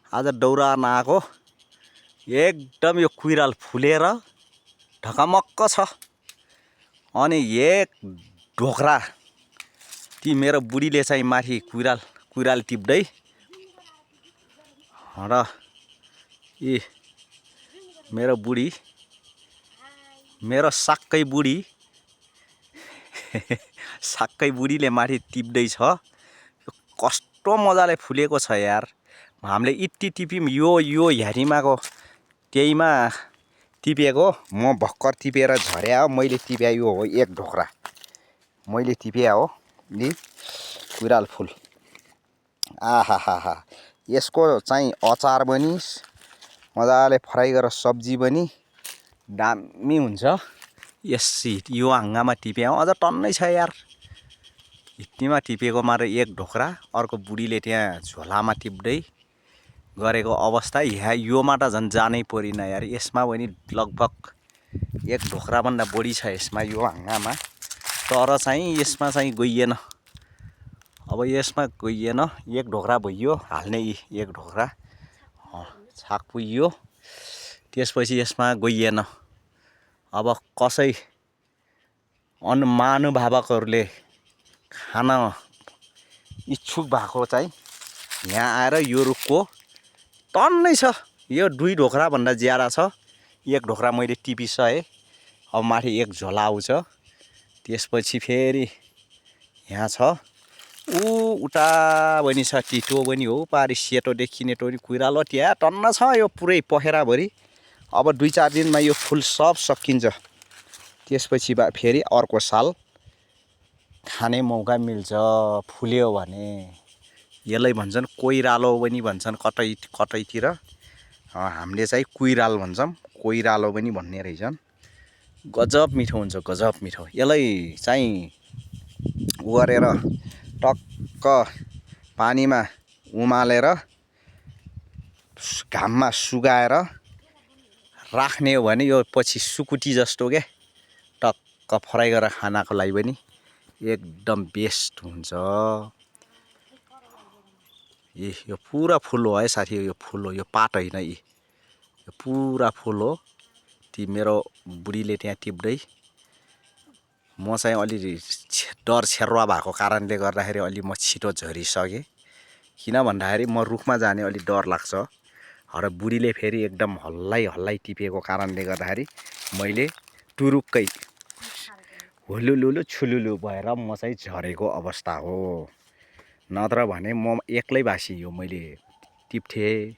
आज दौरा नआएको एकदम यो कुइराल फुलेर ढकमक्क छ। अनि एक ढोक्रा ती मेरो बुढीले चाहिँ माथि कुइराल टिप्दै र यी मेरो बुढी मेरो साक्कै बुढी साक्कै बुढीले माथि टिप्दै छ। कस्तो मजाले फुलेको छ यार। हामीले इट्टी टिप्यौँ यो ह्यारीमाको त्यहीमा टिपेको। म भर्खर टिपेर झर्या हो। मैले टिप्या यो हो एक ढोक्रा मैले टिप्या हो नि कुइराल फुल। आहाहा यसको चाहिँ अचार पनि मजाले फ्राई गरेर सब्जी पनि दामी हुन्छ। यो हाँगामा टिप्या हो। अझ टन्नै छ यार। हित्तीमा टिपेको मात्र एक ढोक्रा। अर्को बुढीले त्यहाँ झोलामा टिप्दै गरेको अवस्था। यहाँ योमा त झन् जानै परेन यार। यसमा पनि लगभग एक ढोक्राभन्दा बढी छ यसमा यो हाँगामा। तर चाहिँ यसमा चाहिँ गइएन। अब यसमा गइएन। एक ढोक्रा भइयो हाल्ने एक ढोक्रा छाक पुग्यो। त्यसपछि यसमा गइएन। अब कसै महानुभावकहरूले खान इच्छुक भएको चाहिँ यहाँ आएर यो रुखको टन्नै छ। यो 2 ढोक्रा भन्दा ज्यादा छ। एक ढोक्रा मैले टिपिसकेँ। अब माथि एक झोला आउँछ। त्यसपछि फेरि यहाँ छ। उता पनि छ टिटो पनि हो पारि सेतो देखिने टोनी कुइरालो त्यहाँ टन्न छ। यो पुरै पखेराभरि। अब 2-4 दिनमा यो फुल सब सकिन्छ। त्यसपछि फेरि अर्को साल खाने मौका मिल्छ फुल्यो भने। यसलाई भन्छन् कोइरालो पनि भन्छन् कतैतिर। हामीले चाहिँ कुइराल भन्छौँ। कोइरालो पनि भन्ने रहेछन्। गजब मिठो हुन्छ गजब मिठो। यसलाई चाहिँ गरेर टक्क पानीमा उमालेर घाममा सुकाएर राख्ने हो भने यो पछि सुकुटी जस्तो के टक्क फ्राई गरेर खानाको लागि पनि एकदम बेस्ट हुन्छ। यो पुरा फुल हो है साथी। यो फुल हो। यो पात होइन। यो पुरा फुल हो। ती मेरो बुढीले त्यहाँ टिप्दै म चाहिँ अलि डर छेरुवा भएको कारणले गर्दाखेरि अलि म छिटो झरिसकेँ। किन भन्दाखेरि म रुखमा जाने अलि डर लाग्छ। र बुढीले फेरि एकदम हल्लाइ टिपेको कारणले गर्दाखेरि मैले टुरुक्कै हुलुलुलु छुलुलु भएर म चाहिँ झरेको अवस्था हो। नत्र भने म एक्लै भासी यो मैले टिप्थेँ